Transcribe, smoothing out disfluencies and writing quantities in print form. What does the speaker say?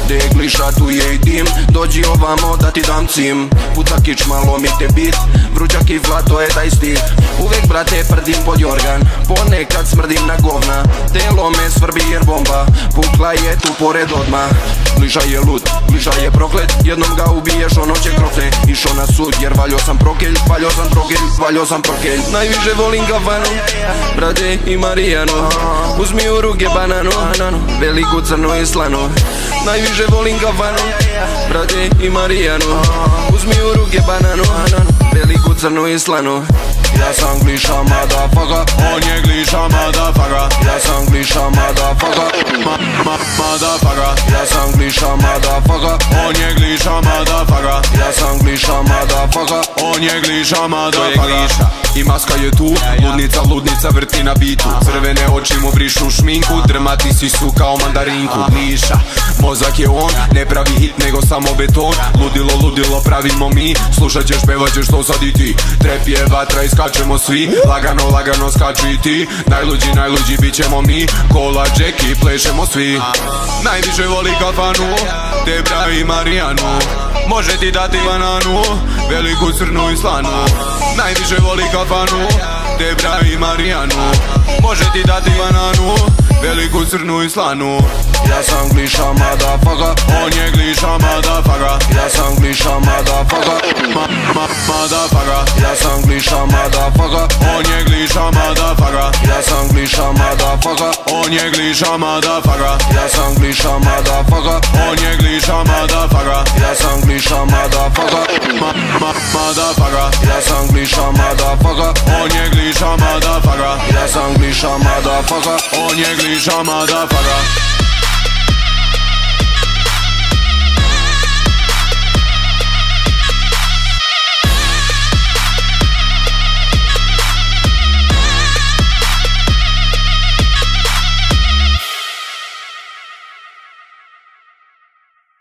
gde je gliša tu je i dim. Dođi ovamo da ti dam cim. Puca kič malo mi te bit, vrućak i flat to je taj stih. Uvek brate prdim pod jorgan, ponekad smrdim na govna. Telo me svrbi jer bomba pukla je tu pored odmah. Gliša je lud, gliša je proklet, jednom ga ubiješ ono će krokne. Išo na sud jer valjo sam prokelj, valjo sam prokelj, valjo sam prokelj. Najviše volim kafanu, brate i Marijanu. Uzmi u ruke bananu, veliku crnu i slanu. Najviše volim kafanu, brate i Marijanu. Uzmi u ruke bananu, veliku crnu i slanu. Ja sam gliša motherfucker, on je gliša motherfucker. Ja sam gliša motherfucker, motherfucker. Ja sam gliša motherfucker, on je gliša motherfucker. Ja sam gliša motherfucker, on je gliša motherfucker. I maska je tu, ludnica, ludnica vrti na bitu. Crvene oči mu brišu šminku, drmati si su kao mandarinku. Gliša, mozak je on, ne pravi hit nego samo beton. Ludilo, ludilo pravimo mi, slušat ćeš, pevat ćeš to sad i ti. Trep je vatra i skačemo svi, lagano, lagano skači i ti. Najluđi, najluđi bit ćemo mi, kola, džeki, plešemo svi. Najviše voli kafanu, Debra i Marijanu. Može ti dati bananu, veliku crnu i slanu. Najviše voli kafanu, Debra i Marijanu. Može ti dati bananu, veliku crnu i slanu. Ja sam gliša motherfucker, on je gliša motherfucker. Ja sam gliša motherfucker, motherfucker. Ja sam gliša motherfucker, on je gliša motherfucker. Ja sam gliša motherfucker, on je gliša motherfucker. Ja sam gliša motherfucker, on je gliša motherfucker. Ja sam gliša motherfucker, motherfucker. Ja sam gliša motherfucker, on je gliša motherfucker. Ja sam gliša motherfucker, on je gliša motherfucker.